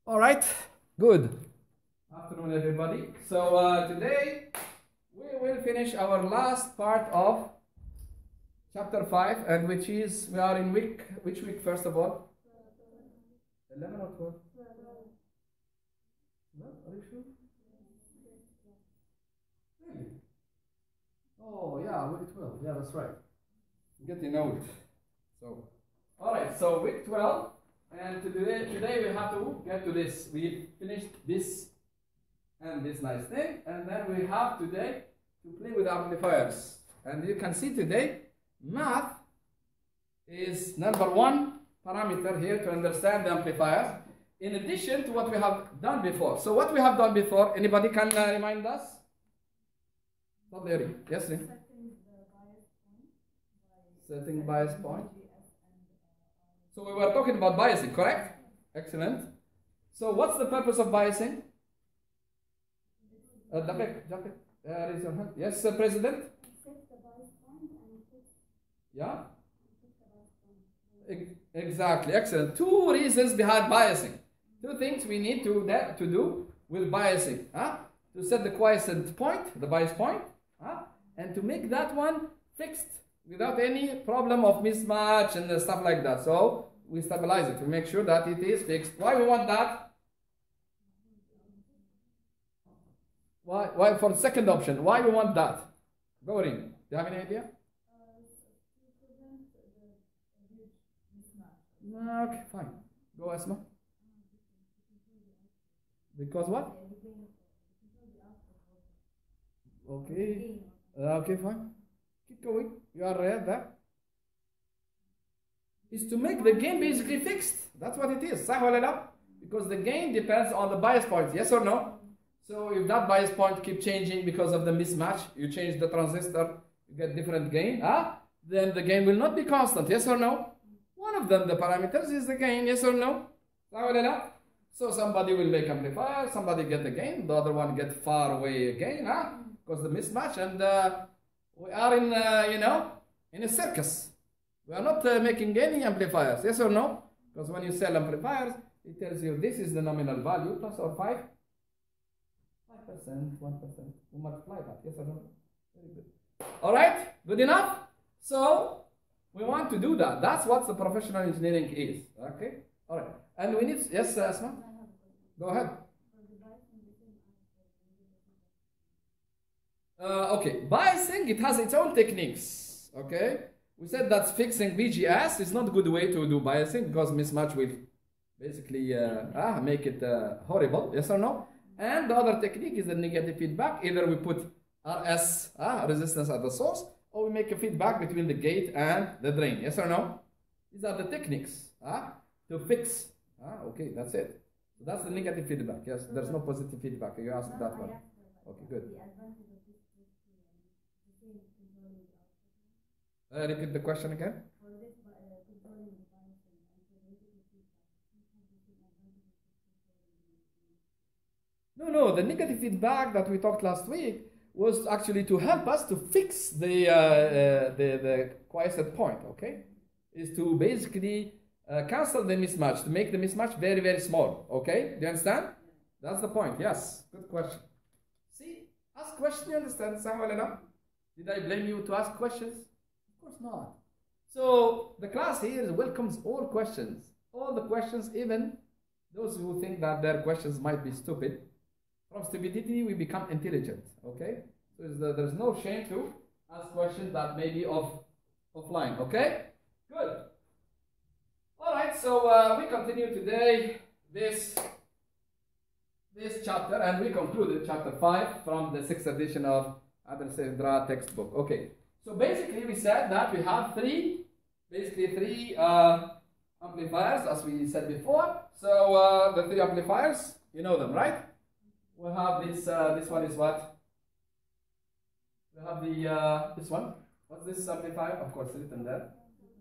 All right, good afternoon, everybody. So today we will finish our last part of chapter 5, and which is we are in which week first of all? 11 or 12? No, are you sure? Really? Oh yeah, week 12. Yeah, that's right. Get the note. So, all right. So week 12. And today we have to get to this. We finished this and this nice thing, and then we have today to play with amplifiers. And you can see today, math is number one parameter here to understand the amplifiers, in addition to what we have done before. So what we have done before, anybody can remind us? Yes, sir. Setting bias point. So we were talking about biasing, correct? Excellent. So what's the purpose of biasing? Raise your hand. Yes, President? Yeah? Exactly, excellent. Two reasons behind biasing. Two things we need to do with biasing. To set the quiescent point, the bias point, and to make that one fixed without any problem of mismatch and stuff like that. So we stabilize it. We make sure that it is fixed. Why we want that? Why for the second option? Why we want that? Gauri, do you have any idea? Okay, fine. Go, Asma. Because what? Okay. Okay, fine. Keep going. You are right there. Is to make the gain basically fixed. That's what it is. Because the gain depends on the bias point. Yes or no? So if that bias point keep changing because of the mismatch, you change the transistor, you get different gain. Then the gain will not be constant. Yes or no? One of them, the parameters, is the gain. Yes or no? So somebody will make amplifier, somebody get the gain, the other one get far away gain, because the mismatch, and we are in, in a circus. We are not making any amplifiers, yes or no? Because when you sell amplifiers, it tells you this is the nominal value, plus or 5%, 1%. We multiply that, yes or no? Very good. All right, good enough? So we want to do that. That's what the professional engineering is, okay? All right, and we need, yes, Asma? Go ahead. Okay, biasing, it has its own techniques, okay? We said that fixing VGS is not a good way to do biasing because mismatch will basically make it horrible, yes or no? And the other technique is the negative feedback. Either we put RS, resistance at the source, or we make a feedback between the gate and the drain, yes or no? These are the techniques to fix. Okay, that's it. So that's the negative feedback, yes? There's no positive feedback. You asked that one. Okay, good. Repeat the question again. No, the negative feedback that we talked last week was actually to help us to fix the quiescent point, okay? Is to basically cancel the mismatch, to make the mismatch very, very small, okay? Do you understand? That's the point, yes. Good question. See, ask questions, you understand? Did I blame you to ask questions? Of course not. So the class here welcomes all questions. All the questions, even those who think that their questions might be stupid. From stupidity, we become intelligent, okay? So there's no shame to ask questions that may be offline, okay? Good. All right, so we continue today this chapter, and we concluded chapter 5 from the 6th edition of Adel Sedra textbook. Okay, so basically we said that we have three amplifiers, as we said before. So the three amplifiers, you know them, right? We have this one is what? We have this one. What's this amplifier? Of course, it's written there.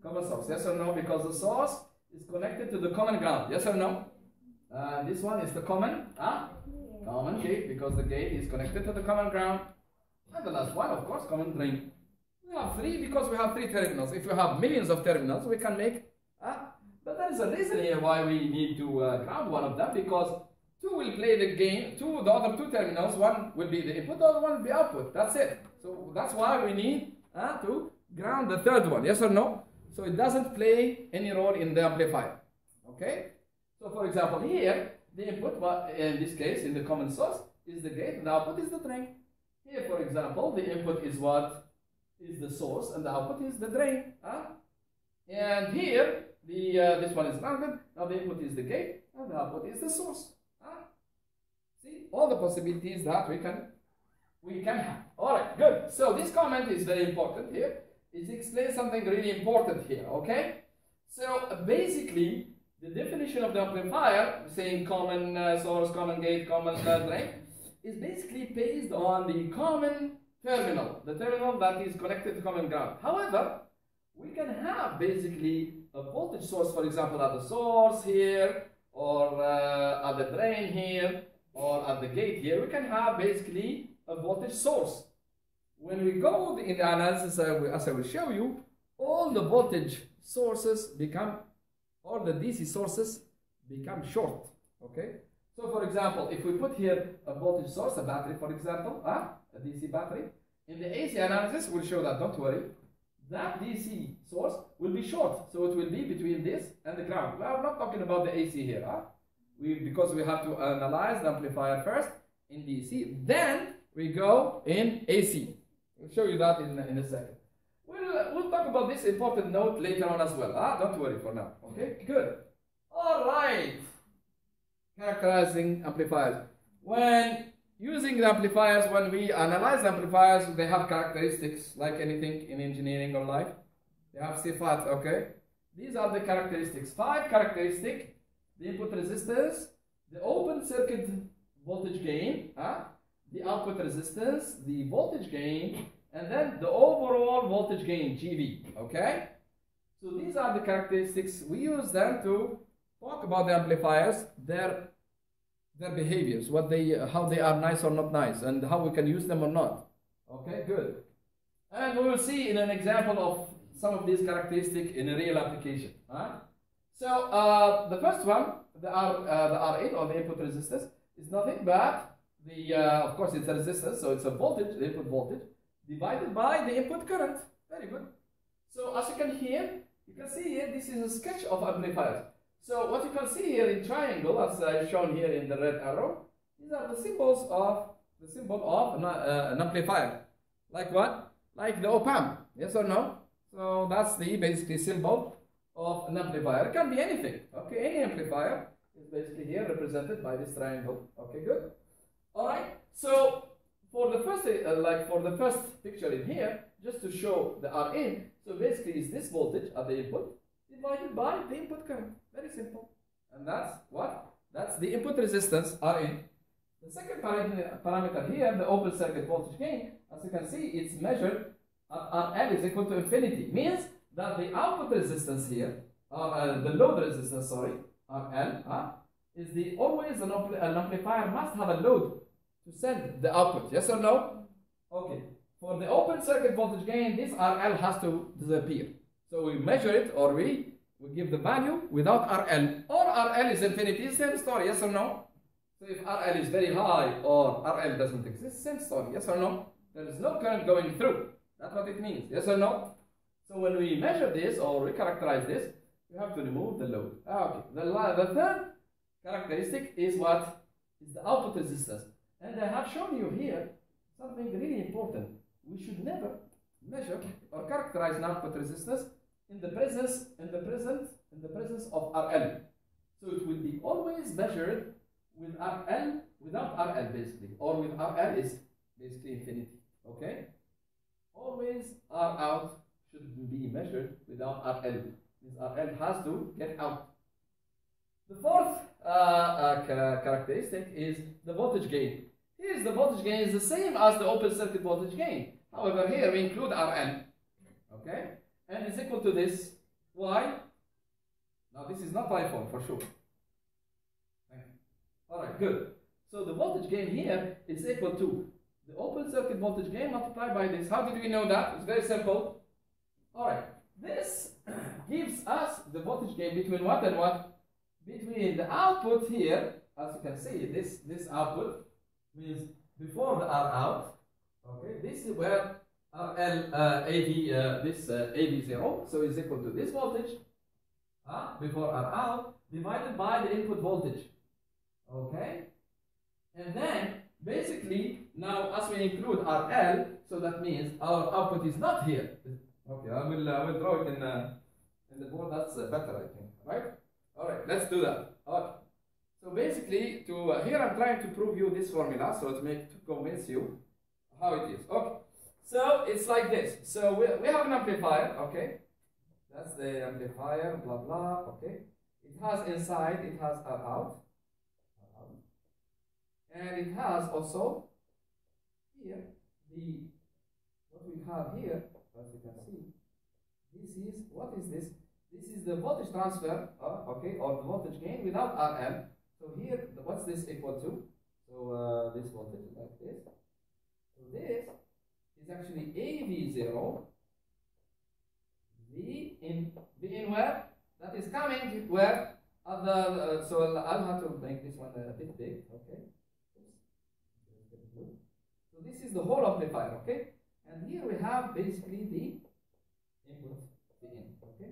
Common source, yes or no? Because the source is connected to the common ground, yes or no? This one is the common gate, because the gate is connected to the common ground. And the last one, of course, common drain. We have three because we have three terminals. If we have millions of terminals, we can make, but there is there's a reason here why we need to ground one of them, because two will play the game, the other two terminals, one will be the input, the other one will be output. That's it. So that's why we need to ground the third one. Yes or no? So it doesn't play any role in the amplifier. Okay? So for example, here, the input, in this case, in the common source, is the gate, and the output is the drain. Here, for example, the input is what is the source, and the output is the drain. And here, this one is grounded. Now the input is the gate, and the output is the source. See, all the possibilities that we can have. All right, good. So this comment is very important here. It explains something really important here. Okay. So basically, the definition of the amplifier, saying common source, common gate, common drain, is basically based on the common terminal, the terminal that is connected to common ground. However, we can have basically a voltage source, for example, at the source here, or at the drain here, or at the gate here. We can have basically a voltage source. When we go in the analysis, as I will show you, all the voltage sources become, all the DC sources become short. Okay? So for example, if we put here a voltage source, a battery, for example, a DC battery, in the AC analysis, we'll show that, don't worry. That DC source will be short, so it will be between this and the ground. We are not talking about the AC here, because we have to analyze the amplifier first in DC, then we go in AC. We'll show you that in a second. We'll talk about this important note later on as well. Don't worry for now. Okay, good. All right. Characterizing amplifiers. When using the amplifiers, when we analyze the amplifiers, they have characteristics like anything in engineering or life. They have sifat, okay? These are the characteristics. 5 characteristics. The input resistance, the open circuit voltage gain, the output resistance, the voltage gain, and then the overall voltage gain, GV, okay? So these are the characteristics. We use them to talk about the amplifiers, their behaviors, how they are nice or not nice, and how we can use them or not. Okay, good. And we will see in an example of some of these characteristics in a real application. So the first one, the RA, or the input resistance, is nothing but of course it's a resistance, so it's a voltage, the input voltage, divided by the input current. Very good. So as you can see here, this is a sketch of amplifiers. So what you can see here in triangle, as shown here in the red arrow, these are the symbols of an amplifier. Like what? Like the op-amp. Yes or no? So that's the basically symbol of an amplifier. It can be anything. Okay, any amplifier is basically here represented by this triangle. Okay, good. All right. So for the first picture in here, just to show the Rin, so basically is this voltage at the input divided by the input current. Very simple. And that's what? That's the input resistance Rin. The second parameter here, the open circuit voltage gain, as you can see, it's measured at RL is equal to infinity. Means that the output resistance here, the load resistance, sorry, RL, is always an amplifier must have a load to send the output. Yes or no? Okay. For the open circuit voltage gain, this RL has to disappear. So we measure it, or we give the value without RL. Or RL is infinity, same story. Yes or no? So if RL is very high or RL doesn't exist, same story. Yes or no? There is no current going through. That's what it means. Yes or no? So when we measure this or we characterize this, we have to remove the load. Okay. The third characteristic is what? Is the output resistance. And I have shown you here something really important. We should never measure or characterize an output resistance in the presence of RL. So it will be always measured with RL, without RL basically, or with RL is basically infinity. Okay? Always R out should be measured without RL. This RL has to get out. The fourth characteristic is the voltage gain. Here the voltage gain is the same as the open circuit voltage gain. However, here we include RL. Okay? And it's equal to this. Why? Now this is not iPhone for sure. Alright, good. So the voltage gain here is equal to the open circuit voltage gain multiplied by this. How did we know that? It's very simple. Alright, this gives us the voltage gain between what and what? Between the output here, as you can see, this output means before the R out. Okay, this is where RL AV this AV0, so is equal to this voltage before R out divided by the input voltage. Okay, and then basically now as we include RL, so that means our output is not here. Okay, I will draw it in the board. That's better, I think. Right? All right, let's do that. Okay. So basically, here I'm trying to prove you this formula, so to convince you how it is. Okay. So it's like this. So we have an amplifier. Okay. That's the amplifier. Blah blah. Okay. It has inside. It has R out. And it has also here what we have here, as you can see, this is, what is this? This is the voltage transfer, okay, or the voltage gain without RL. So here, what's this equal to? So this voltage is like this. So this is actually AV0, V in where? That is coming where? So I'll have to make this one a bit big, okay? So this is the whole amplifier, okay? And here we have basically the input, the in, okay?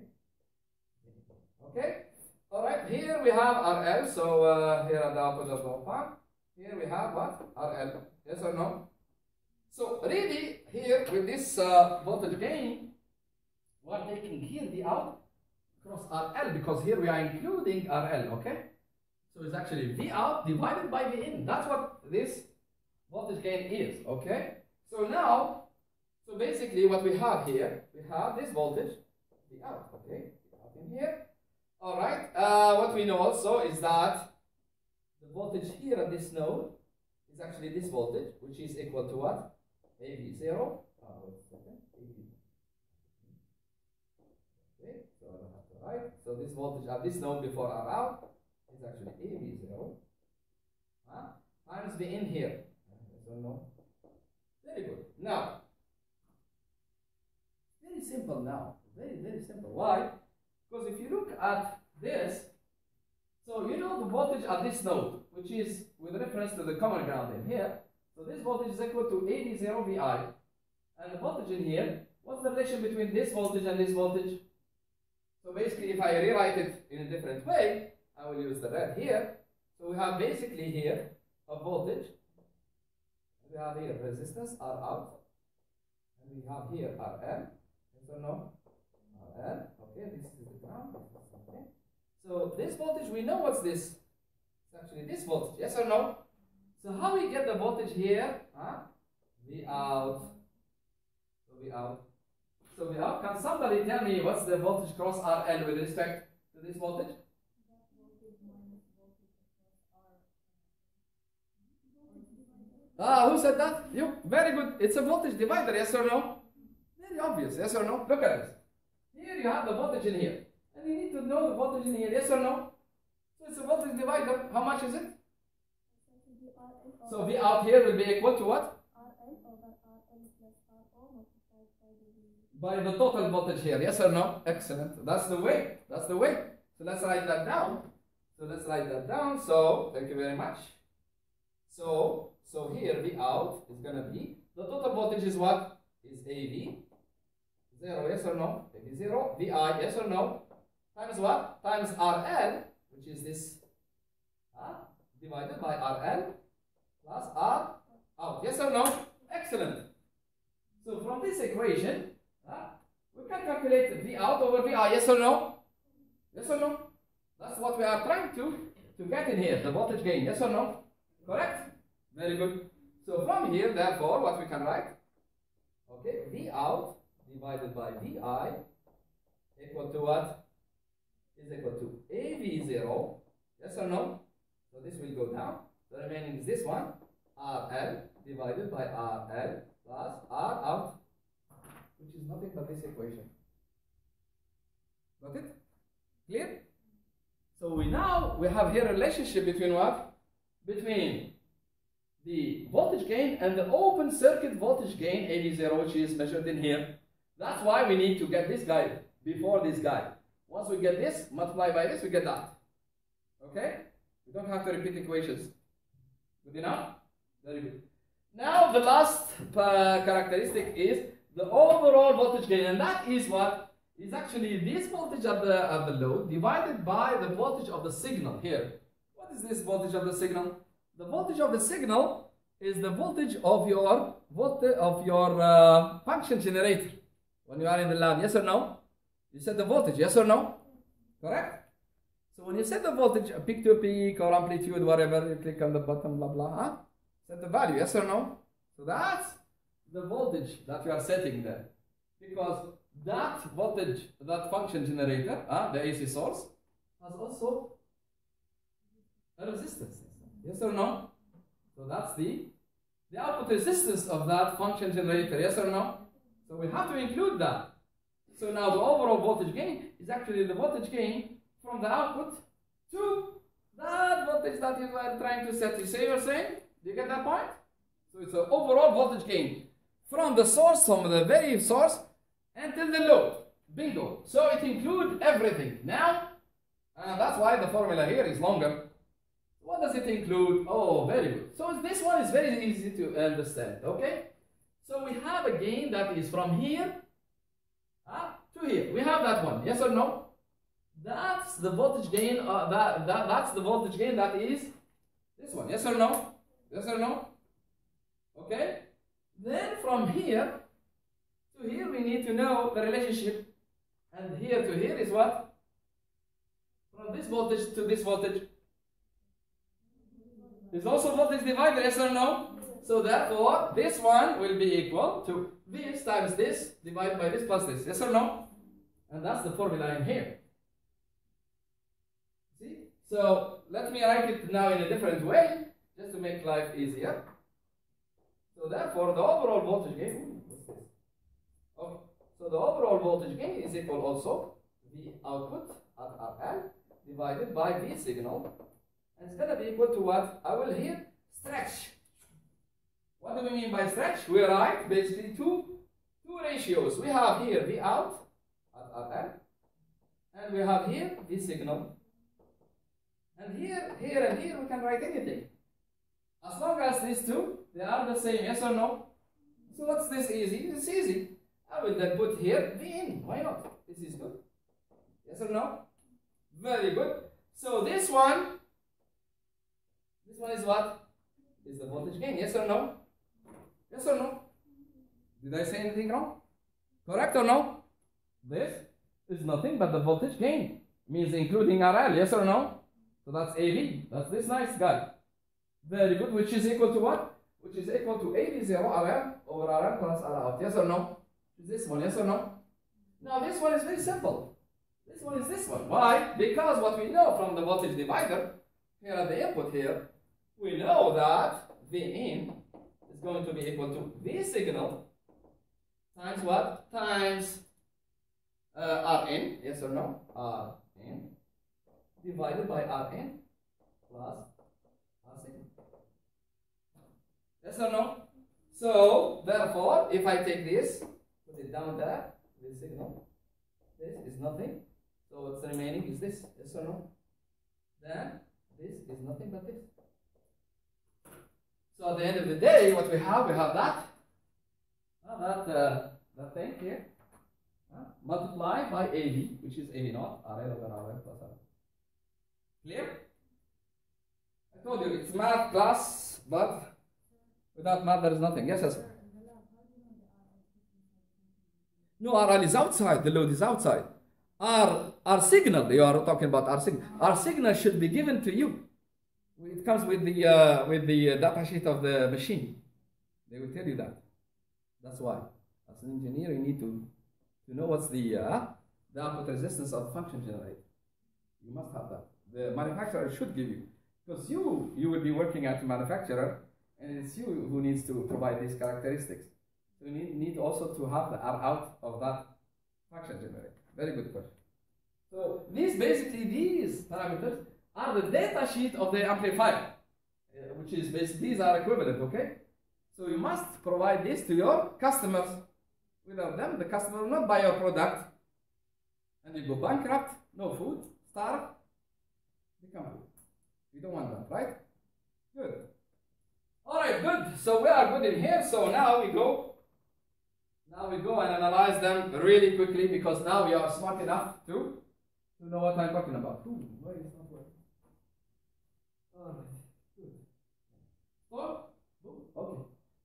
Okay? Alright, here we have RL, so here at the output of the op-amp, here we have what? RL, yes or no? So really, here with this voltage gain, we're taking here the out cross RL, because here we are including RL, okay? So it's actually V out divided by V in. That's what this voltage gain is, okay? So now, so basically what we have here, we have this voltage, the out, okay? Out in here. All right, what we know also is that the voltage here at this node is actually this voltage, which is equal to what? AV0. Wait a second. Okay, so I don't have to write. So this voltage at this node before R out is actually AV0 times V in here. So no. Very good. Now, very simple now. Very, very simple. Why? Because if you look at this, so you know the voltage at this node, which is with reference to the common ground in here. So this voltage is equal to AV0 VI. And the voltage in here, what's the relation between this voltage and this voltage? So basically, if I rewrite it in a different way, I will use the red here. So we have basically here a voltage. We have here resistance R out. And we have here RL. Yes or no? RL. Okay, this is the ground. Okay. So this voltage, we know what's this. It's actually this voltage. Yes or no? So how we get the voltage here? V out. So V out. So V out. Can somebody tell me what's the voltage cross RL with respect to this voltage? Who said that? You. Very good. It's a voltage divider. Yes or no? Very obvious. Yes or no? Look at this. Here you have the voltage in here. And you need to know the voltage in here. Yes or no? So it's a voltage divider. How much is it? So V out here will be equal to what? By the total voltage here. Yes or no? Excellent. That's the way. That's the way. So let's write that down. So thank you very much. So here V out is going to be, the total voltage is what? Is AV. 0, yes or no? AV0. VI, yes or no? Times what? Times RL, which is this, divided by RL plus R out. Yes or no? Excellent. So from this equation, we can calculate V out over VI. Yes or no? Yes or no? That's what we are trying to get in here, the voltage gain. Yes or no? Correct? Very good. So from here, therefore, what we can write? Okay, V out divided by VI equal to what? Is equal to AV0. Yes or no? So this will go down. The remaining is this one. RL divided by RL plus R out, which is nothing but this equation. Got it? Clear? So we have here a relationship between what? Between the voltage gain and the open circuit voltage gain, AV0, which is measured in here. That's why we need to get this guy, before this guy. Once we get this, multiply by this, we get that. Okay? We don't have to repeat equations. Good enough? Very good. Now the last characteristic is the overall voltage gain, and that is what is actually this voltage at the load divided by the voltage of the signal here. What is this voltage of the signal? The voltage of the signal is the voltage of your function generator when you are in the lab. Yes or no? You set the voltage. Yes or no? Correct? So when you set the voltage, peak to peak or amplitude, whatever, you click on the button, blah blah. Huh? Set the value. Yes or no? So that's the voltage that you are setting there, because that voltage, that function generator, the AC source, has also a resistance. Yes or no? So that's the output resistance of that function generator. Yes or no? So we have to include that. So now the overall voltage gain is actually the voltage gain from the output to that voltage that you are trying to set. You say you're saying? Do you get that point? So it's an overall voltage gain from the source, from the very source, until the load. Bingo. So it includes everything. Now, that's why the formula here is longer. What does it include? Oh, very good. So this one is very easy to understand. Okay? So we have a gain that is from here to here. We have that one. Yes or no? That's the voltage gain. That's the voltage gain that is this one. Yes or no? Yes or no? Okay? Then from here to here, we need to know the relationship. And here to here is what? From this voltage to this voltage. Is also voltage divider, yes or no? So therefore, this one will be equal to this times this divided by this plus this. Yes or no? And that's the formula in here. See? So let me write it now in a different way, just to make life easier. So therefore, the overall voltage gain, what's this? Okay. So the overall voltage gain is equal also V output at RL divided by V signal. And it's going to be equal to what? I will here stretch. What do we mean by stretch? We write basically two ratios. We have here V out at RL, and we have here V signal. And here, and here we can write anything. As long as these two, they are the same, yes or no? So what's this easy? It's easy. I will then put here V in. Why not? This is good. Yes or no? Very good. So this one is what? Is the voltage gain. Yes or no? Yes or no? Did I say anything wrong? Correct or no? This is nothing but the voltage gain. Means including RL. Yes or no? So that's AV. That's this nice guy. Very good. Which is equal to what? Which is equal to AV0 RL over RL plus R out. Yes or no? Is this one? Yes or no? Now this one is very simple. This one is this one. Why? Because what we know from the voltage divider, here at the input here, we know that V in is going to be equal to V signal times what? Times Rn, yes or no? Rn divided by Rn plus R signal. Yes or no? So, therefore, if I take this, put it down there, V signal, this is nothing. So what's remaining is this, yes or no? Then this is nothing but this. So at the end of the day, what we have that thing here, multiplied by AV, which is AV naught, RL over RL plus RL. Clear? I told you, it's math class, but without math there is nothing. Yes, yes. No, RL is outside, the load is outside. Our signal, you are talking about our signal. Our signal should be given to you. It comes with the data sheet of the machine. They will tell you that. That's why, as an engineer, you need to know what's the output resistance of the function generator. You must have that. The manufacturer should give you, because you will be working at the manufacturer, and it's you who needs to provide these characteristics. So you need also to have the R out of that function generator. Very good question. So these parameters are the data sheet of the amplifier, which is basically, these are equivalent, okay? So you must provide this to your customers. Without them, the customer will not buy your product. and you go bankrupt, no food, starve, become poor. You don't want that, right? Good. All right, good. So we are good in here. So now we go and analyze them really quickly, because now we are smart enough to know what I'm talking about. Ooh, why is it not working? All right, good. Stop. Okay.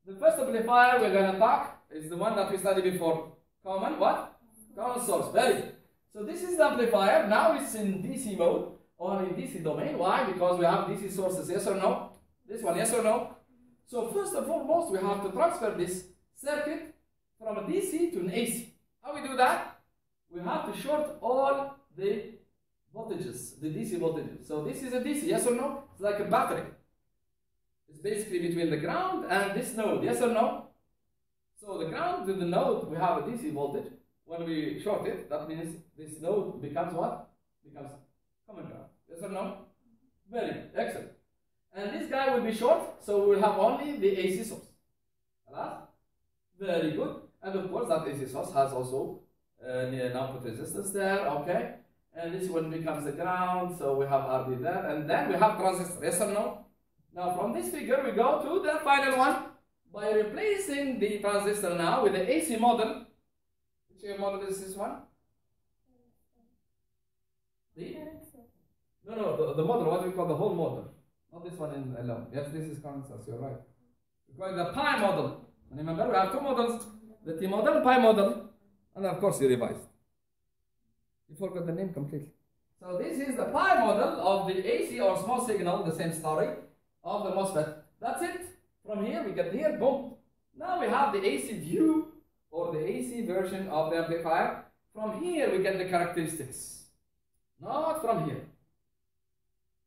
The first amplifier we're going to talk is the one that we studied before. Common what? Common source. Very good. So this is the amplifier. Now it's in DC mode or in DC domain. Why? Because we have DC sources. Yes or no? This one, yes or no? So first and foremost, we have to transfer this circuit from a DC to an AC. How we do that? We have to short all the voltages, the DC voltages. So this is a DC, yes or no? It's like a battery. It's basically between the ground and this node, yes or no? So the ground to the node, we have a DC voltage. When we short it, that means this node becomes what? Becomes common ground. Yes or no? Very good. Excellent. And this guy will be short, so we will have only the AC source. Very good. And of course, that AC source has also an output resistance there, okay? And this one becomes the ground, so we have RD there. And then we have transistor. Yes or no? Now, from this figure, we go to the final one by replacing the transistor now with the AC model. Which model is this one? No, the model, what we call the whole model. Not this one in alone. Yes, this is current source, you're right. We call it the pi model. And remember, we have two models, the T model, pi model, and of course you revised. You forgot the name completely. So this is the pi model of the AC or small signal, the same story, of the MOSFET. That's it. From here, we get here, boom. Now we have the AC view, or the AC version of the amplifier. From here, we get the characteristics. Not from here.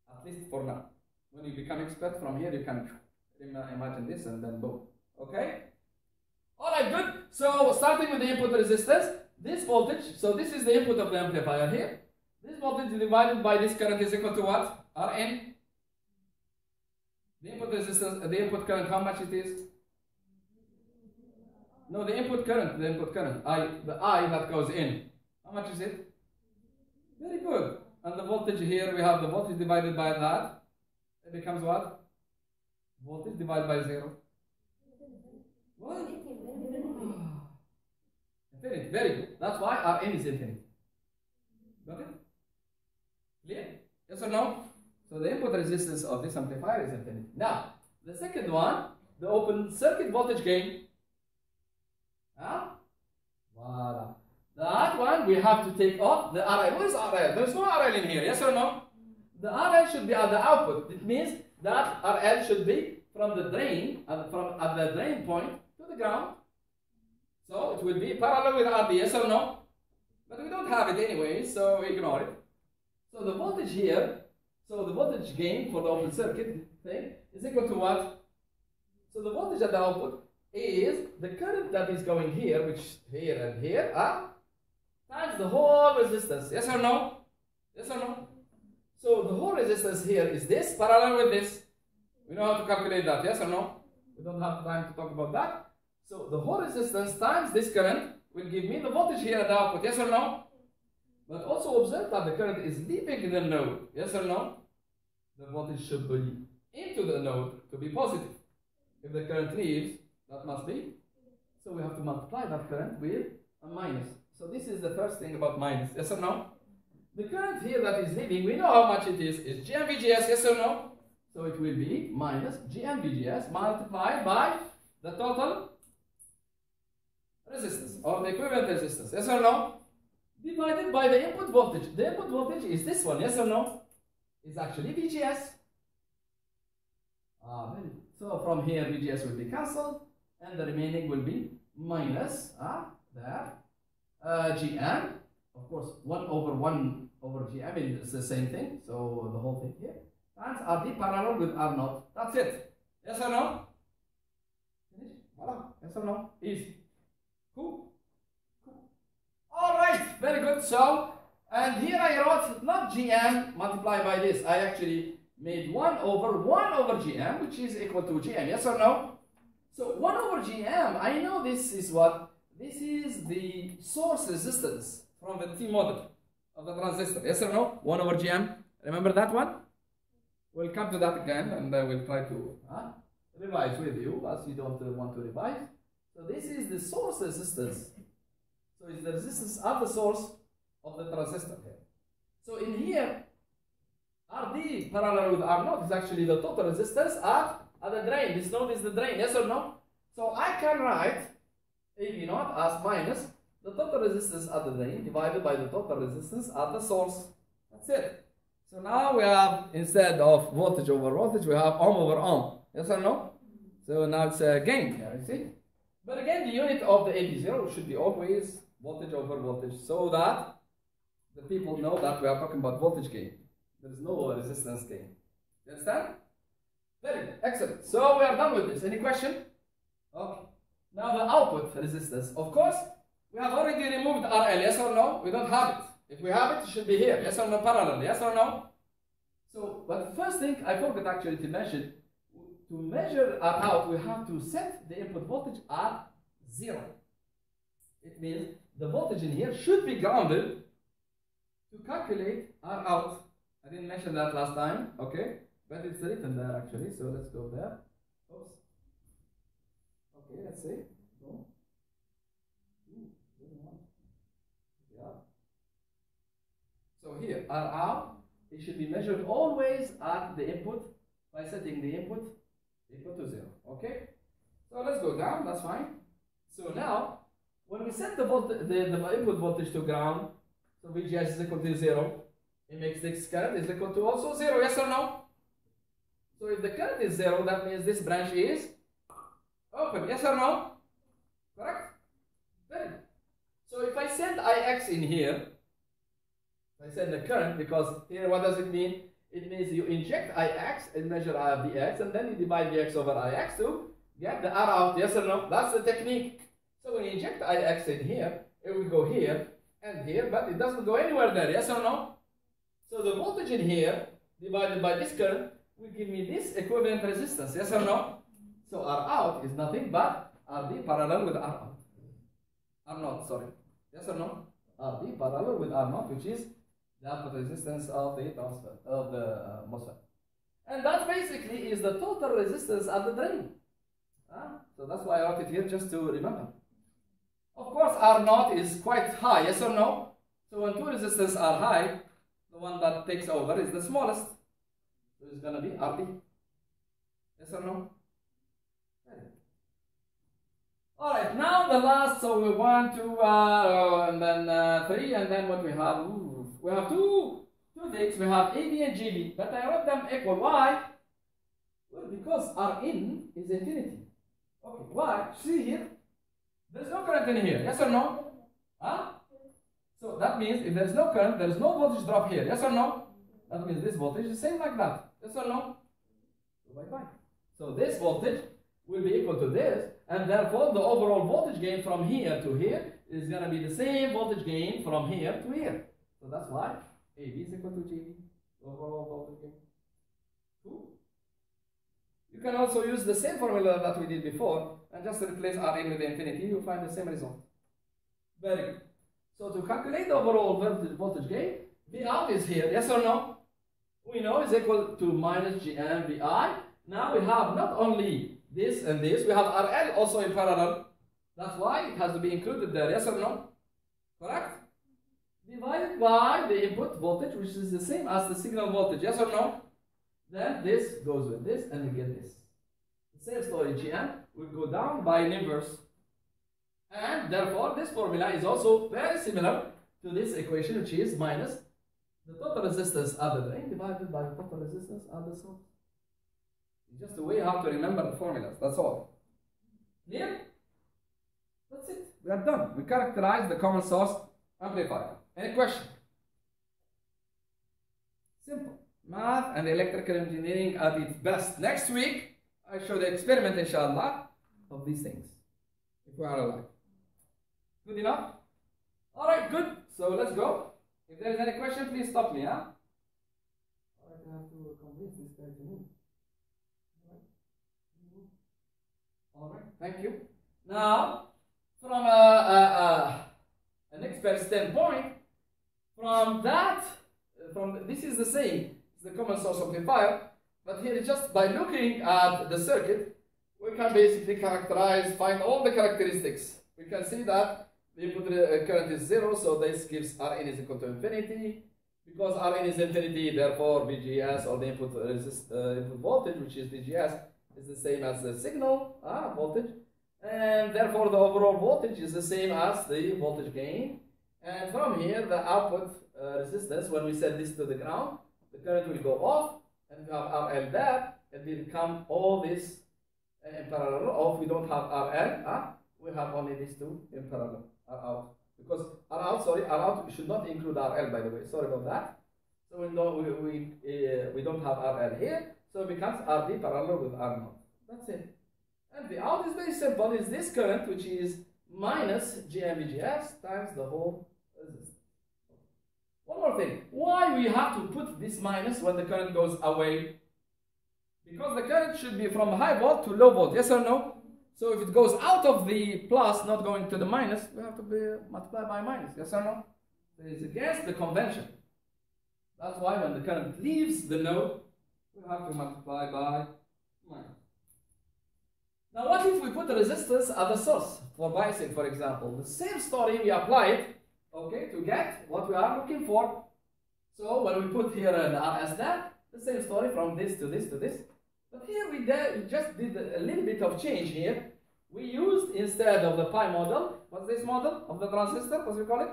At least for now. When you become expert from here, you can imagine this and then boom. Okay? Alright, good. So starting with the input resistance, this voltage, so this is the input of the amplifier here. This voltage divided by this current is equal to what? Rn. The input resistance, the input current, how much it is? No, the input current, the I that goes in. How much is it? Very good. And the voltage here, we have the voltage divided by that. It becomes what? Voltage divided by 0. What? Infinite. Very good. That's why Rn is infinite. Got it? Clear? Yes or no? So the input resistance of this amplifier is infinite. Now, the second one, the open circuit voltage gain. Voila. That one we have to take off the RL. What is RL? There's no RL in here. Yes or no? The RL should be at the output. It means that RL should be from the drain, at the drain point to the ground. So it will be parallel with RD, yes or no? But we don't have it anyway, so ignore it. So the voltage here, so the voltage gain for the open circuit thing is equal to what? So the voltage at the output is the current that is going here, which here and here, times the whole resistance. Yes or no? Yes or no? So the whole resistance here is this, parallel with this. We know how to calculate that, yes or no? We don't have time to talk about that. So the whole resistance times this current will give me the voltage here at the output, yes or no? But also observe that the current is leaving the node, yes or no? The voltage should be into the node to be positive. If the current leaves, that must be. So we have to multiply that current with a minus. So this is the first thing about minus, yes or no? The current here that is leaving, we know how much it is GM-VGS, yes or no? So it will be minus GM-VGS multiplied by the total resistance, or the equivalent resistance, yes or no? Divided by the input voltage. The input voltage is this one, yes or no? Is actually VGS. So from here, VGS will be cancelled, and the remaining will be minus there. GM, of course, 1 over GM is the same thing, so the whole thing here, times RD parallel with R0. That's it. Yes or no? Finish? Voila. Yes or no? Easy. Cool. Alright, very good. So, and here I wrote not GM multiplied by this. I actually made 1 over GM, which is equal to GM. Yes or no? So 1 over GM, I know this is what? This is the source resistance from the T model. of the transistor. Yes or no? 1 over Gm. Remember that one? We'll come to that again, and we'll try to revise with you, as you don't want to revise. So this is the source resistance. So it's the resistance at the source of the transistor here. So in here, RD parallel with R0 is actually the total resistance at the drain. This node is the drain, yes or no? So I can write AV0 as minus the total resistance at the drain divided by the total resistance at the source. That's it. So now we have, instead of voltage over voltage, we have ohm over ohm. Yes or no? So now it's a gain here, you see? But again, the unit of the AV0 should be always voltage over voltage, so that the people know that we are talking about voltage gain. There is no resistance gain. You understand? Very good. Excellent. So we are done with this. Any question? Okay. Now the output resistance. Of course, we have already removed RL. Yes or no? We don't have it. If we have it, it should be here. Yes or no? Parallel. Yes or no? So, but the first thing I forgot actually to mention, to measure our out, we have to set the input voltage at 0. It means the voltage in here should be grounded to calculate our out. I didn't mention that last time, okay? But it's written there actually, so let's go there. Oops. Okay, let's see. Go. Yeah. So here, our out, it should be measured always at the input by setting the input equal to 0, okay? So let's go down, that's fine. So now, when we set the input voltage to ground, so VGS is equal to 0, it makes this current is equal to also 0, yes or no? So if the current is 0, that means this branch is open, yes or no? Correct? Very good. So if I send Ix in here, I send the current, because here what does it mean? It means you inject Ix and measure Vx, and then you divide Vx over Ix to get the R out, yes or no? That's the technique. So when you inject Ix in here, it will go here and here, but it doesn't go anywhere there, yes or no? So the voltage in here divided by this current will give me this equivalent resistance, yes or no? So R out is nothing but RD parallel with R out. R naught, sorry. Yes or no? RD parallel with R naught, which is the output resistance of the transfer of the MOSFET. And that basically is the total resistance at the drain. So that's why I wrote it here, just to remember. Of course, R naught is quite high, yes or no? So when two resistors are high, the one that takes over is the smallest. So it's going to be RD. Yes or no? Alright, now the last, so we 1, 2, and then 3, and then what we have? We have two things. We have AB and GB, but I wrote them equal. Why? Well, because Rin is infinity. Okay, why? See here, there's no current in here. Yes or no? So that means if there's no current, there is no voltage drop here. Yes or no? That means this voltage is the same like that. Yes or no? So bye-bye. So this voltage will be equal to this, and therefore the overall voltage gain from here to here is going to be the same voltage gain from here to here. So that's why AB is equal to GB, overall voltage gain. Cool. You can also use the same formula that we did before and just replace Rin with infinity. You'll find the same result. Very good. So to calculate the overall voltage gain, V out is here, yes or no? We know is equal to minus Gm Vi. Now we have not only this and this, we have RL also in parallel. That's why it has to be included there, yes or no? Correct? Divided by the input voltage, which is the same as the signal voltage, yes or no? Then this goes with this, and we get this. The same story, Gm will go down by an inverse. And therefore, this formula is also very similar to this equation, which is minus the total resistance at the drain divided by the total resistance at the source. It's just a way how to remember the formulas, that's all. Clear? That's it. We are done. We characterize the common source amplifier. Any question? Simple. Math and electrical engineering at its best. Next week, I show the experiment, inshallah, of these things, if we are alive. Good enough? Alright, good. So let's go. If there is any question, please stop me, huh? Alright, I have to convince this guy to move. Alright, thank you. Now, from an expert standpoint, From that, this is the same, it's the common source amplifier, but here just by looking at the circuit, we can basically find all the characteristics. We can see that the input current is 0, so this gives Rn is equal to infinity. Because Rn is infinity, therefore VGS, or the input voltage, which is VGS, is the same as the signal voltage. And therefore the overall voltage is the same as the voltage gain. And from here, the output resistance, when we set this to the ground, the current will go off, and we have RL there, and will become all this in parallel. Or if we don't have RL, we have only these two in parallel, Rout. Because Rout should not include RL, by the way. Sorry about that. So we don't have RL here, so it becomes RD parallel with R0. That's it. And the out is very simple. Is this current, which is minus GMVGS times the whole resistance. One more thing. Why we have to put this minus when the current goes away? Because the current should be from high volt to low volt. Yes or no? So if it goes out of the plus, not going to the minus, we have to multiply by minus. Yes or no? It is against the convention. That's why when the current leaves the node, we have to multiply by minus. Now what if we put the resistance at the source for biasing, for example? The same story we apply it, okay, to get what we are looking for. So when we put here an RS there, the same story from this to this to this. But here we just did a little bit of change here. We used, instead of the pi model, what's this model of the transistor? What do we call it?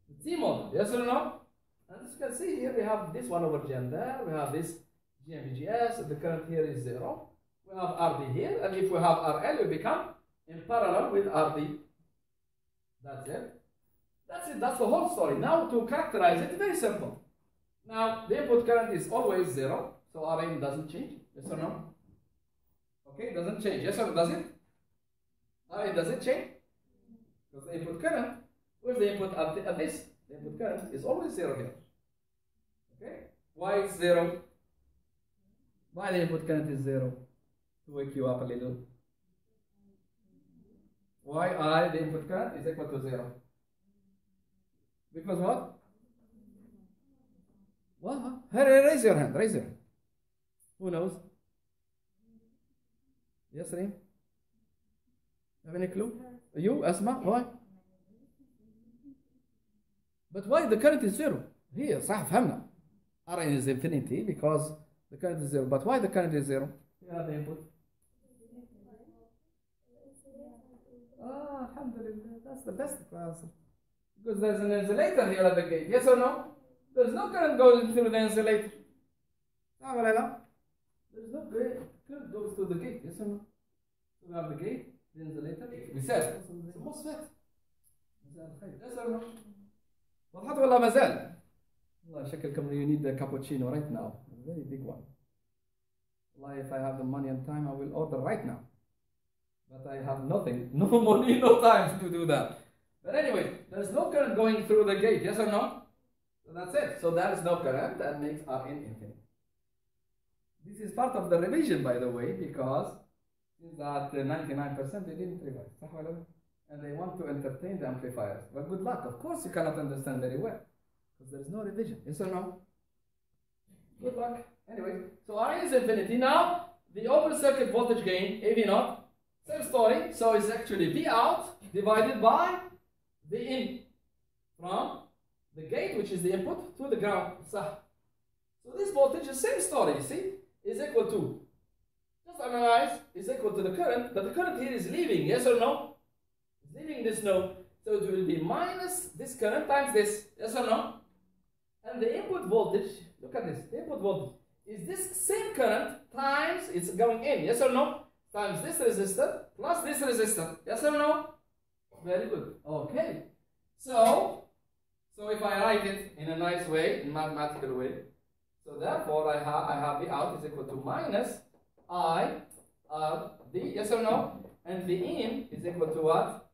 The T model. Yes or no? And as you can see here, we have this 1 over Gn there. We have this GMVGS, and the current here is 0. We have RD here, and if we have RL, we become in parallel with RD. That's it. That's it. That's the whole story. Now to characterize it, very simple. Now the input current is always 0, so Rn doesn't change. Yes or no? Okay, it doesn't change. Yes or does it? Rn does it change? Because the input current, where's the input at this? The input current is always 0 here. Okay? Why is 0? Why the input current is 0? To wake you up a little. Why I, the input current, is equal to 0? Because what? What? Raise your hand. Raise your hand. Who knows? Yes, Reem? Have any clue? You, Asma? Why? But why the current is 0? Here, صح فهمنا. Rn is infinity because the current is 0. But why the current is 0? You have the input. Alhamdulillah. That's the best answer. Because there's an insulator here at the gate. Yes or no? There's no current going through the insulator. There's no current goes through the gate. Yes or no? We have the gate, the insulator. We said it's a MOSFET. Yes or no? وضحت ولا ما زال؟ والله شكلكم you need a cappuccino right now. A very big one. والله if I have the money and time I will order right now. But I have nothing, no money, no time to do that. But anyway, there's no current going through the gate, yes or no? So that's it. So there is no current, that makes Rn infinite. This is part of the revision, by the way, because that 99% they didn't revise. And they want to entertain the amplifiers. But good luck. Of course you cannot understand very well. Because there is no revision. Yes or no? Good luck. Anyway, so Rn is infinity. Now, the open circuit voltage gain, AV0, same story. So it's actually V out divided by the in from the gate, which is the input, to the ground. So this voltage is same story, you see, is equal to, just analyze, is equal to the current, but the current here is leaving, yes or no? It's leaving this node, so it will be minus this current times this, yes or no? And the input voltage, look at this, the input voltage is this same current times, it's going in, yes or no? Times this resistor plus this resistor, yes or no? Very good. Okay. So if I write it in a nice way, in mathematical way, so therefore I have the out is equal to minus I R D, yes or no? And the in is equal to what?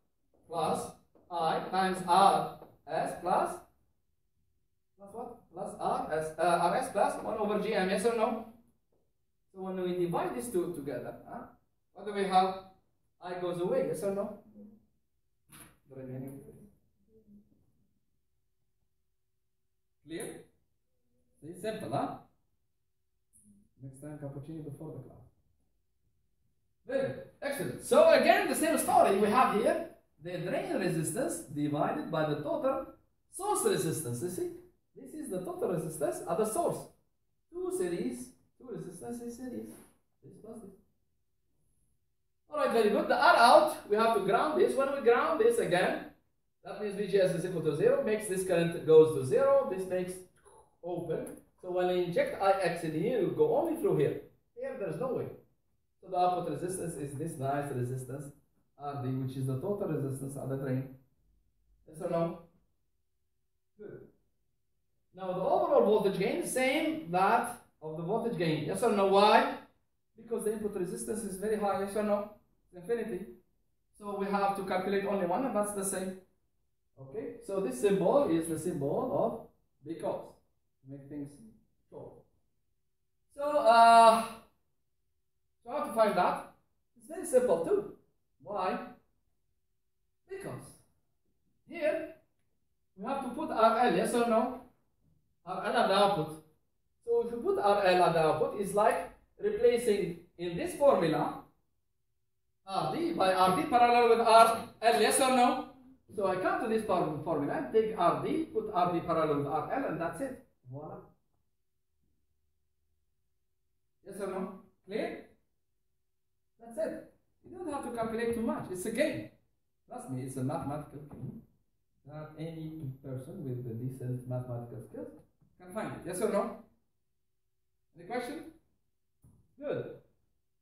Plus I times R S plus what? Plus R S RS plus 1 over GM, yes or no? So when we divide these two together, what do we have? I goes away, yes or no? The remaining. Clear? See, simple, huh? Next time, cappuccino before the class. Very good. Excellent. So again, the same story we have here. The drain resistance divided by the total source resistance. You see? This is the total resistance at the source. Two resistances series. This plus this. Alright, very good. The R out, we have to ground this. When we ground this again, that means VGS is equal to 0, makes this current goes to 0, this makes open. So when I inject IX in here, it will go only through here. Here, there's no way. So the output resistance is this nice resistance, RD, which is the total resistance at the drain. Yes or no? Good. Now the overall voltage gain, same that of the voltage gain. Yes or no? Why? Because the input resistance is very high. Yes or no? It's infinity. So we have to calculate only one, and that's the same. Okay? So this symbol is the symbol of because. Make things short. So, how to find that? It's very simple too. Why? Because here we have to put RL, yes or no? RL at the output. So if you put RL at the output, it's like replacing in this formula RD by RD parallel with RL, yes or no? So I come to this formula, take RD, put RD parallel with RL, and that's it. Voila. Yes or no? Clear? That's it. You don't have to calculate too much. It's a game. Trust me, it's a mathematical game. Not any person with a decent mathematical skills can find it. Yes or no? Any question? Good.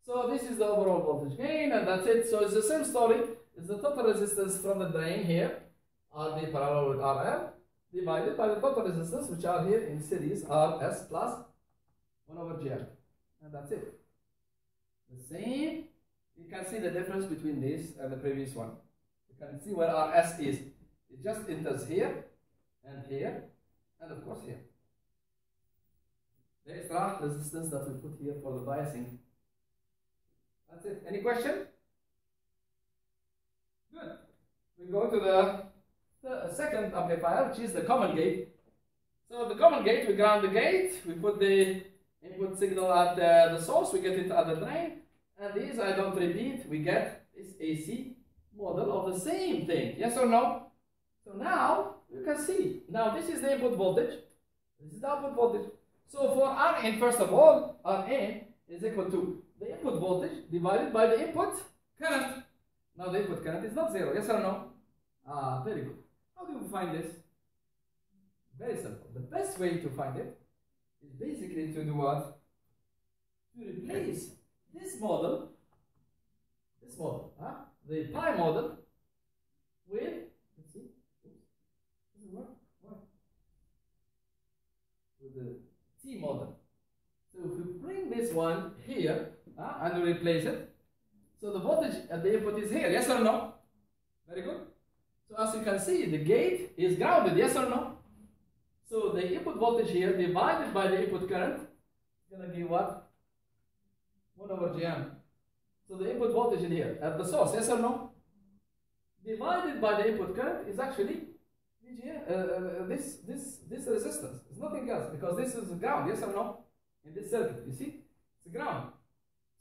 So this is the overall voltage gain, and that's it. So it's the same story. It's the total resistance from the drain here, RD parallel with RL, divided by the total resistance, which are here in series, RS plus 1 over GM. And that's it. The same. You can see the difference between this and the previous one. You can see where RS is. It just enters here, and of course here. The extra resistance that we put here for the biasing. That's it. Any question? Good. We go to the second amplifier, which is the common gate. So the common gate, we ground the gate, we put the input signal at the source, we get it at the drain, and these, I don't repeat, we get this AC model of the same thing. Yes or no? So now, you can see, now this is the input voltage, this is the output voltage. So for Rn, first of all, Rn is equal to the input voltage divided by the input current. Now the input current is not 0, yes or no? Very good. How do you find this? Very simple. The best way to find it is basically to do what? To replace this model, the pi model, with, let's see, doesn't work? What? With the T model. So if we bring this one here, and we replace it, so the voltage at the input is here, yes or no? Very good. So as you can see, the gate is grounded, yes or no? So the input voltage here divided by the input current is going to give what? 1 over Gm. So the input voltage in here at the source, yes or no? Divided by the input current is actually this resistance. It's nothing else, because this is ground, yes or no? In this circuit, you see? It's ground.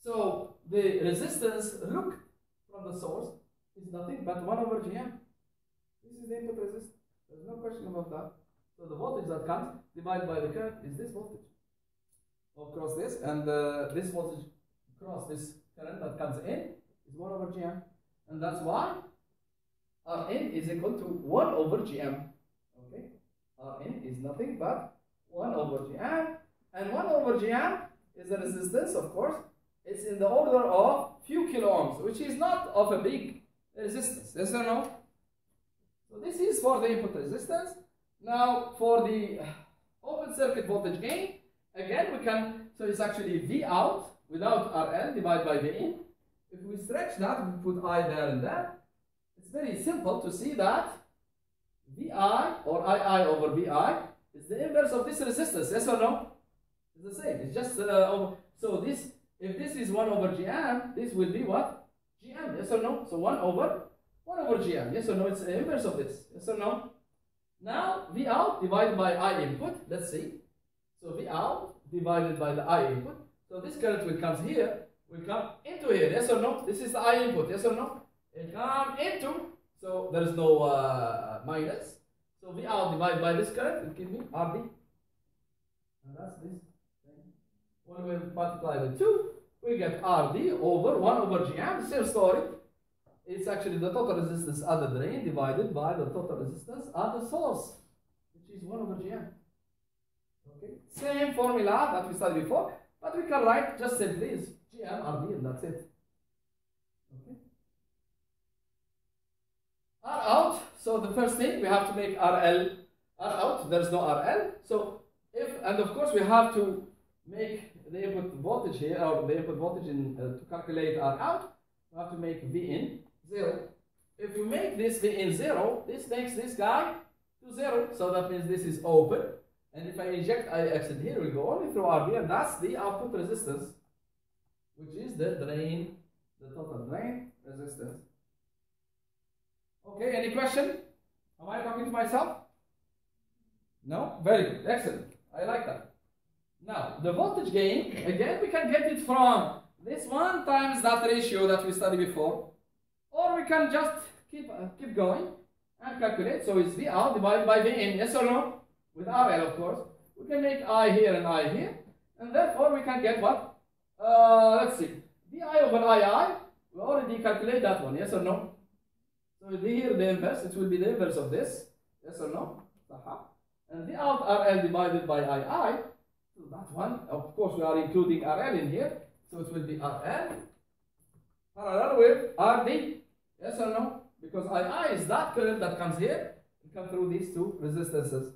So the resistance, look, from the source is nothing but 1 over Gm. This is the input resistance. There's no question about that. So the voltage that comes divided by the current is this voltage across this, and this voltage across this current that comes in is 1 over Gm. And that's why Rn is equal to 1 over Gm. Okay? Rn is nothing but 1 over Gm. And 1 over Gm is the resistance, of course. It's in the order of few kilo ohms, which is not of a big resistance. Yes or no? So this is for the input resistance. Now for the open circuit voltage gain, again we can, so it's actually V out without RL divided by V in. If we stretch that, we put I there and there, it's very simple to see that VI or II over VI is the inverse of this resistance, yes or no? It's the same, it's just over, so this, if this is 1 over Gm, this will be what? Gm, yes or no? So 1 over Gm, yes or no? It's the inverse of this, yes or no? Now V out divided by I input, let's see. So V out divided by the I input. So this current will come here, will come into here, yes or no? This is the I input, yes or no? It come into, so there is no minus. So V out divided by this current will give me RD. And that's this thing. When we multiply the two, we get RD over 1 over GM, the same story. It's actually the total resistance at the drain divided by the total resistance at the source, which is 1 over GM. Okay, same formula that we studied before, but we can write just simply is GM RD and that's it. Okay. R out, so the first thing we have to make RL R out, there's no RL. So if, and of course we have to make the input voltage here, or the input voltage in to calculate R out, we have to make V in 0. If we make this V in 0, this makes this guy to 0. So that means this is open. And if I inject I exit here, it will go only through RB, and that's the output resistance, which is the drain, the total drain resistance. Okay, any question? Am I talking to myself? No? Very good, excellent. I like that. Now, the voltage gain, again, we can get it from this one times that ratio that we studied before, or we can just keep going and calculate. So it's V out divided by V in, yes or no? With RL, of course. We can make I here and I here, and therefore we can get what? Let's see. VI over II, we already calculate that one, yes or no? So here the inverse, it will be the inverse of this, yes or no? And V out RL divided by II, so that one, of course we are including RL in here, so it will be RL parallel with RD, yes or no? Because II is that current that comes here, and comes through these two resistances.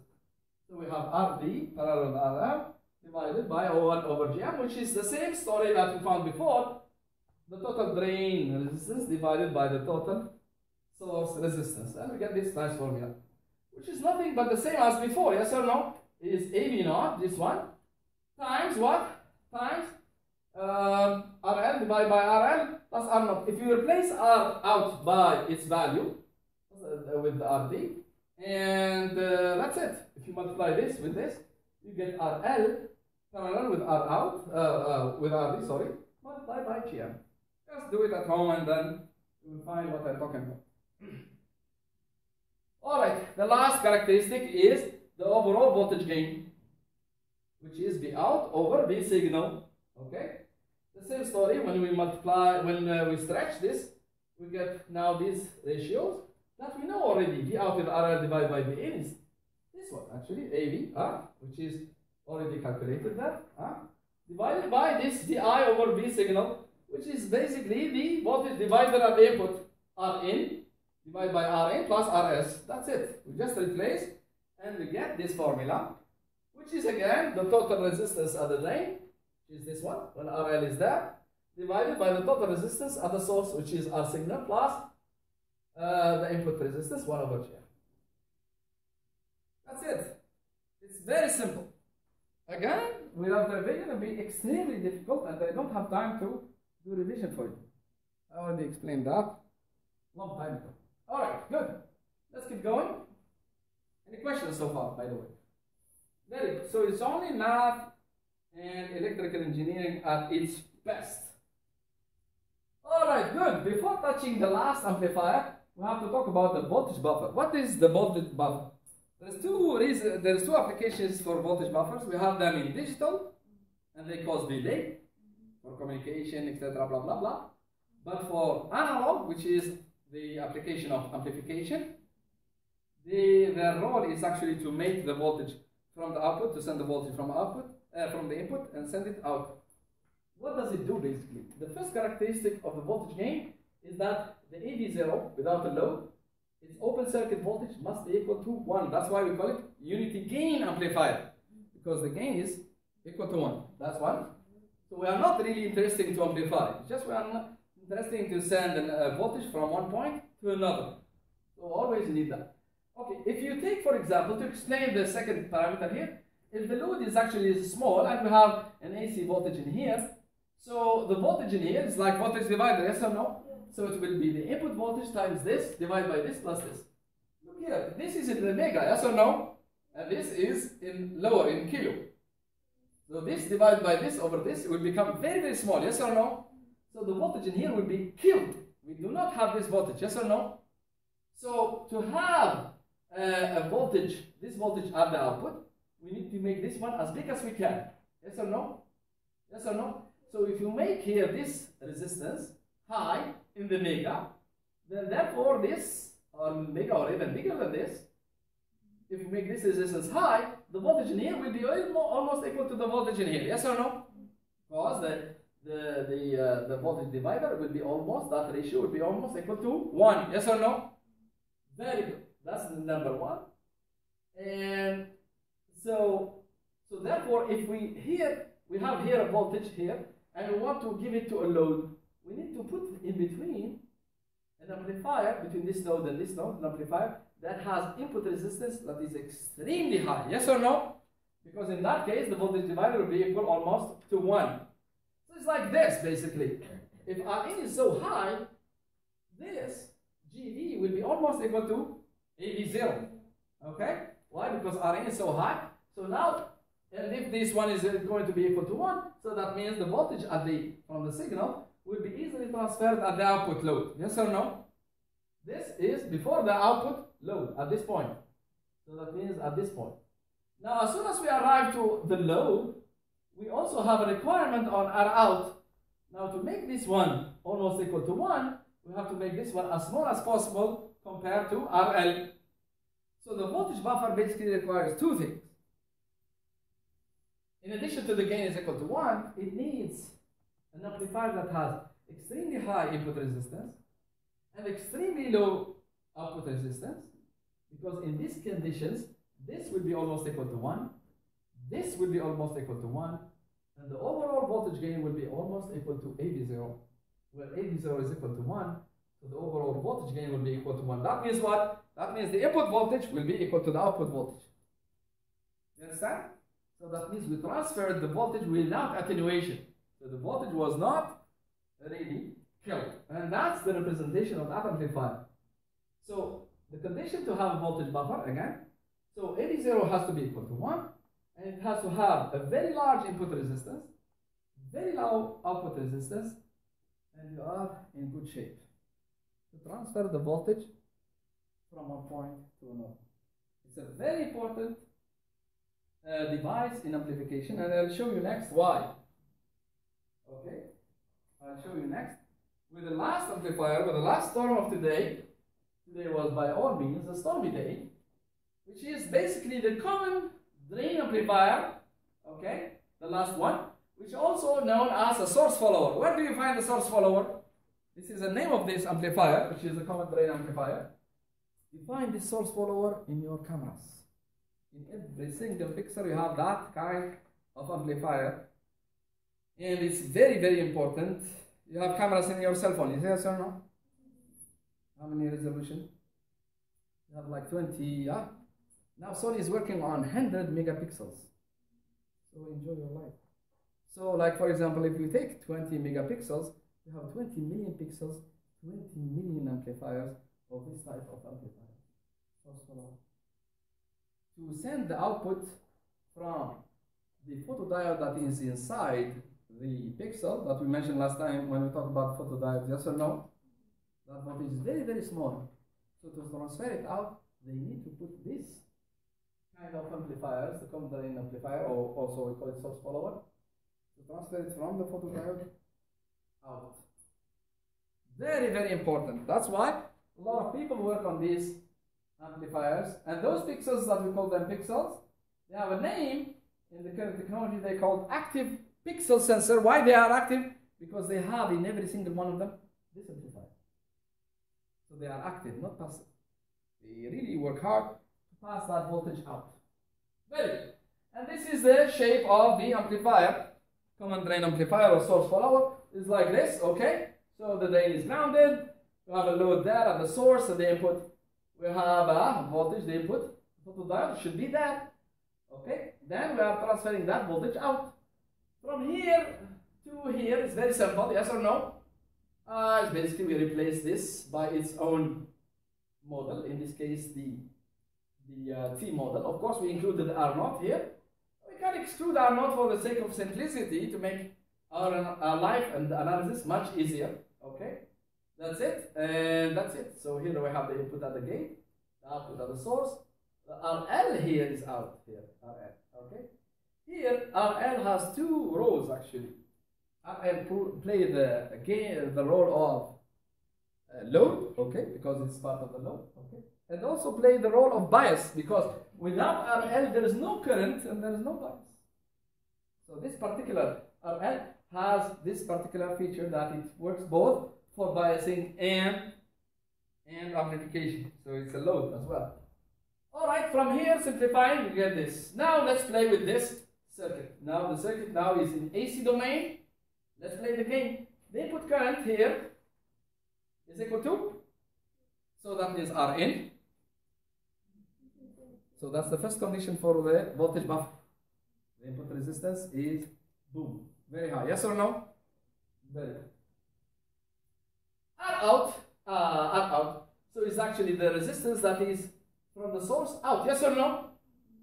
So we have RD parallel with RL divided by O1 over GM, which is the same story that we found before. The total drain resistance divided by the total source resistance. And we get this nice formula, which is nothing but the same as before, yes or no? It is AV naught, this one, times what? Times RL divided by RL plus R naught. If you replace R out by its value with RD, and that's it. If you multiply this with this, you get RL parallel with R out, with RD, sorry, multiplied by GM. Just do it at home and then you will find what I'm talking about. Alright, the last characteristic is the overall voltage gain, which is V out over V signal. Okay? The same story when we multiply, when we stretch this, we get now these ratios that we know already. V out with RL divided by V in is this one actually, AV, which is already calculated there, divided by this VI over V signal, which is basically the voltage divider at the input, Rin divided by Rin plus Rs. That's it. We just replace and we get this formula, which is again the total resistance at the drain, which is this one, when RL is there, divided by the total resistance at the source, which is R signal plus the input resistance 1 over GM. That's it. It's very simple. Again, without revision, it will be extremely difficult, and I don't have time to do revision for you. I already explained that long time ago. All right, good. Let's keep going. Any questions so far, by the way? Very good. So it's only math and electrical engineering at its best. All right, good. Before touching the last amplifier, we have to talk about the voltage buffer. What is the voltage buffer? There's two applications for voltage buffers. We have them in digital, and they cause delay for communication, etc. Blah blah blah. But for analog, which is the application of amplification, their role is actually to make the voltage from the output, to send the voltage from output, from the input, and send it out. What does it do basically? The first characteristic of the voltage gain is that the AV0 without a load, its open circuit voltage must be equal to 1. That's why we call it unity gain amplifier, because the gain is equal to 1. That's one. So we are not really interested to amplify. It's just we are not interested to send a voltage from one point to another. So always need that. Okay, if you take, for example, to explain the second parameter here, if the load is actually small and we have an AC voltage in here, so the voltage in here is like voltage divider, yes or no? So it will be the input voltage times this divided by this plus this. Look here, this is in the mega, yes or no? And this is in lower, in kilo. So this divided by this over this will become very, very small, yes or no? So the voltage in here will be killed. We do not have this voltage, yes or no? So to have a voltage, this voltage at the output, we need to make this one as big as we can. Yes or no? Yes or no? So if you make here this resistance high in the mega, then therefore this, or mega or even bigger than this, if you make this resistance high, the voltage in here will be almost equal to the voltage in here. Yes or no? Because the voltage divider will be almost, that ratio will be almost equal to 1. Yes or no? Very good. That's the number 1. And so therefore, if we have here a voltage here, and we want to give it to a load, we need to put in between an amplifier, between this node and this node, an amplifier that has input resistance that is extremely high. Yes or no? Because in that case, the voltage divider will be equal almost to 1. So it's like this, basically. If Rin is so high, this GV will be almost equal to AV0. Okay? Why? Because Rin is so high. So now, and if this one is going to be equal to 1, so that means the voltage from the signal will be easily transferred at the output load. Yes or no? This is before the output load at this point. So that means at this point. Now, as soon as we arrive to the load, we also have a requirement on R out. Now, to make this one almost equal to 1, we have to make this one as small as possible compared to RL. So the voltage buffer basically requires two things. In addition to the gain is equal to 1, it needs an amplifier that has extremely high input resistance and extremely low output resistance, because in these conditions, this will be almost equal to 1, this will be almost equal to 1, and the overall voltage gain will be almost equal to AV0, where AV0 is equal to 1, so the overall voltage gain will be equal to 1. That means what? That means the input voltage will be equal to the output voltage. You understand? So that means we transferred the voltage without attenuation. So the voltage was not really killed. And that's the representation of that amplifier. So the condition to have a voltage buffer, again, so AV0 has to be equal to 1, and it has to have a very large input resistance, very low output resistance, and you are in good shape to transfer the voltage from one point to another. It's a very important device in amplification, and I'll show you next why. Okay, I'll show you next. With the last amplifier, with the last storm of today, today was by all means a stormy day, which is basically the common drain amplifier, okay, the last one, which also known as a source follower. Where do you find the source follower? This is the name of this amplifier, which is a common drain amplifier. You find this source follower in your cameras. In every single picture you have that kind of amplifier, and it's very, very important. You have cameras in your cell phone, yes or no? How many resolution? You have like 20, yeah? Now Sony is working on 100 megapixels. So enjoy your life. So like for example, if you take 20 megapixels, you have 20 million pixels, 20 million amplifiers of this type of amplifier. To send the output from the photodiode that is inside the pixel that we mentioned last time when we talked about photodiodes, yes or no? That voltage is very, very small. So to transfer it out, they need to put this kind of amplifiers, the common drain amplifier, or also we call it source follower, to transfer it from the photodiode out. Very, very important. That's why a lot of people work on these amplifiers, and those pixels that we call them pixels, they have a name in the current technology. They called active pixel sensor. Why they are active? Because they have in every single one of them this amplifier. So they are active, not passive. They really work hard to pass that voltage out. Very good. And this is the shape of the amplifier. Common drain amplifier or source follower is like this, okay? So the drain is grounded. We have a load there at the source and the input. We have a voltage, the input. Photodiode should be there. Okay? Then we are transferring that voltage out. From here to here, it's very simple, yes or no? It's basically we replace this by its own model. In this case, the the T model. Of course, we included R0 here. We can exclude R0 for the sake of simplicity to make our life and analysis much easier. Okay, that's it, and that's it. So here we have the input at the gate, the output at the source. The RL here is out here, RL. Okay, here RL has two roles actually. RL play the role of load, okay, because it's part of the load, okay, and also play the role of bias, because without RL there is no current and there is no bias. So this particular RL has this particular feature that it works both for biasing and amplification. So it's a load as well. All right, from here simplifying, we get this. Now let's play with this circuit. Now the circuit now is in AC domain. Let's play the game. The input current here is equal to, so that is Rn. So that's the first condition for the voltage buffer. The input resistance is boom, very high. Yes or no? Very good. R out. So it's actually the resistance that is from the source out. Yes or no?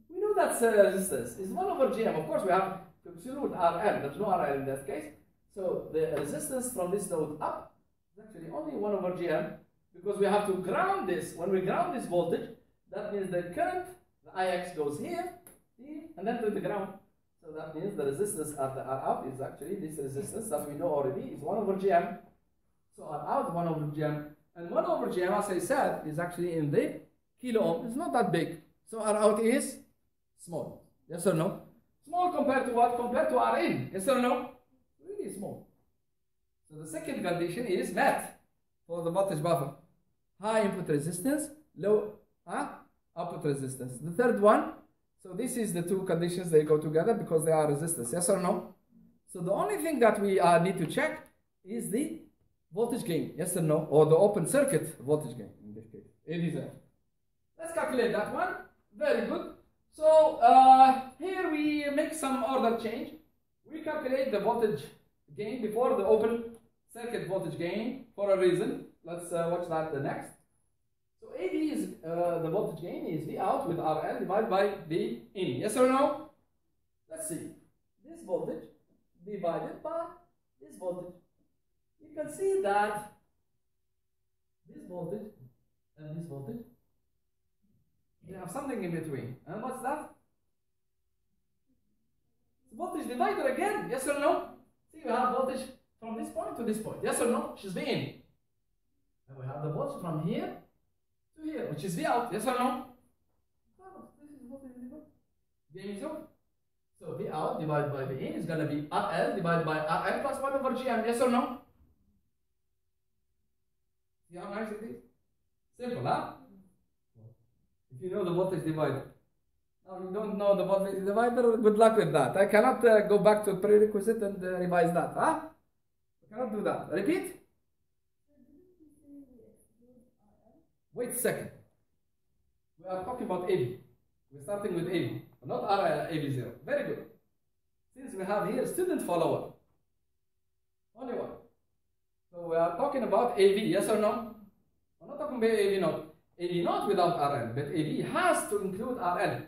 We know that's resistance. It's 1 over Gm. Of course, we have to exclude Rn. There's no Rl in that case. So the resistance from this node up is actually only 1 over Gm, because we have to ground this. When we ground this voltage, that means the current, the Ix goes here, and then to the ground. So that means the resistance at the R out is actually this resistance that we know already is 1 over Gm. So R out is 1 over Gm. And 1 over Gm, as I said, is actually in the kilo ohm. It's not that big. So R out is small. Yes or no? Small compared to what? Compared to R in. Yes or no? Really small. So the second condition is met for the voltage buffer. High input resistance, low output resistance. The third one, so this is the two conditions, they go together because they are resistance. Yes or no? So the only thing that we need to check is the voltage gain. Yes or no? Or the open circuit voltage gain in this case. It is. Let's calculate that one. Very good. So here we make some order change. We calculate the voltage gain before the open circuit voltage gain for a reason. Let's watch that next. So AV is the voltage gain is V out with RL divided by V in. Yes or no? Let's see. This voltage divided by this voltage. You can see that this voltage and this voltage, they have something in between. And what's that? Voltage divider again. Yes or no? See, we have voltage from this point to this point. Yes or no? Which is V in. And we have the voltage from here to here, which is V out. Yes or no? Oh, this is voltage divider. Game is over. So V out divided by V in is going to be RL divided by RL plus 1 over Gm. Yes or no? See how nice it is? Simple, huh? If you know the voltage divider. Now you don't know the voltage divider, good luck with that. I cannot go back to prerequisite and revise that. Huh? I cannot do that. Repeat. Wait a second. We are talking about AV. We're starting with AV, not AV0. Very good. Since we have here student follower. Only one. So we are talking about AV, yes or no? We're not talking about AV not. AV not without RL, but AV has to include RL.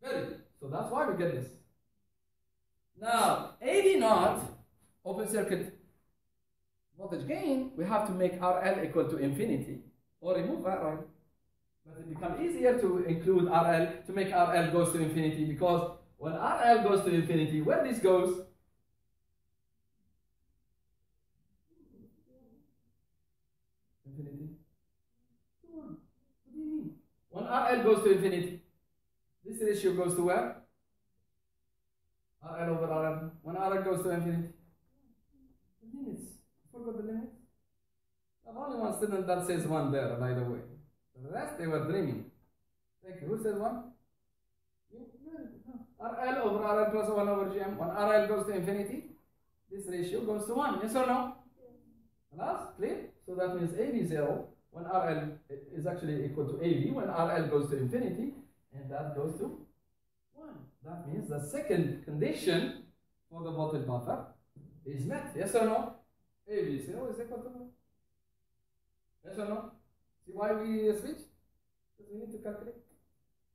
Very good. So that's why we get this. Now, AV not, open circuit voltage gain, we have to make RL equal to infinity or remove RL. But it becomes easier to include RL, to make RL goes to infinity, because when RL goes to infinity, where this goes? Infinity. What do you mean? When RL goes to infinity, this ratio goes to where? RL over RL. When RL goes to infinity. The limits. Forgot the limits? I have only one student that says 1 there, by the way. The rest, they were dreaming. Thank you. Who said 1? You? RL over RL plus 1 over Gm. When RL goes to infinity, this ratio goes to 1. Yes or no? Yes. Clear? So that means AV 0 when RL is actually equal to AV when RL goes to infinity, and that goes to 1. That means the second condition for the voltage buffer is met. Yes or no? AV 0 is equal to 1. Yes or no? See why we switch? Because we need to calculate.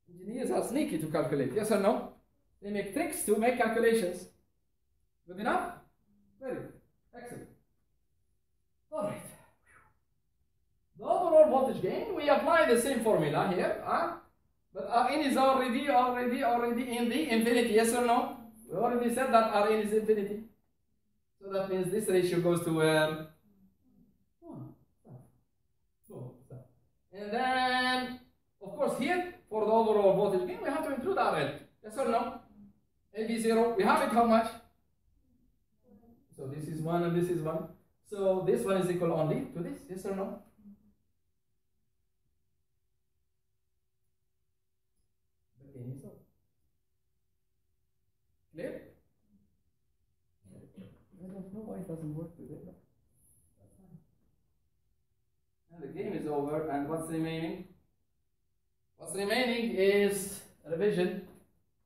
Engineers are sneaky to calculate, yes or no? They make tricks to make calculations. Good enough? Very good. Excellent. All right. The overall voltage gain, we apply the same formula here. But Rn is already in the infinity, yes or no? We already said that Rn is infinity. So that means this ratio goes to where? And then, of course, here, for the overall voltage gain, we have to include RL. Yes or no? AB0, we have it how much? So this is 1 and this is 1. So this one is equal only to this, yes or no? The gain is over. Clear? I don't know why it doesn't work today. And the game is over, and what's remaining? What's remaining is a revision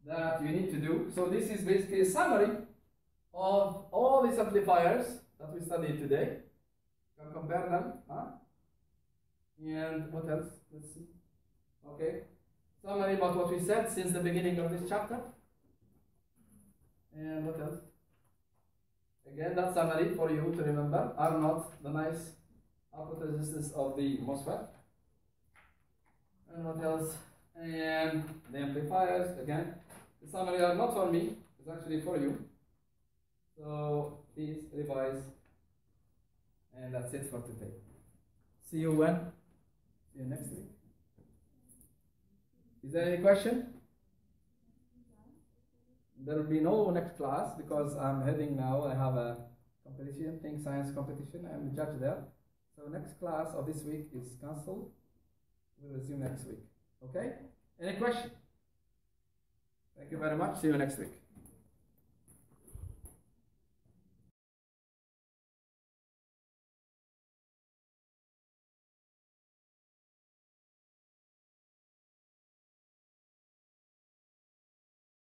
that you need to do. So this is basically a summary of all these amplifiers that we studied today. You can compare them. And what else? Let's see. Okay. Summary about what we said since the beginning of this chapter. And what else? Again, that summary for you to remember. R naught, the nice output resistance of the MOSFET. And what else? And the amplifiers, again. The summary are not for me, it's actually for you. So please revise. And that's it for today. See you when? See you next week. Is there any question? There will be no next class because I'm heading now. I have a competition, Think Science competition. I'm the judge there. So next class of this week is cancelled. We'll resume next week. Okay? Any question? Thank you very much. See you next week.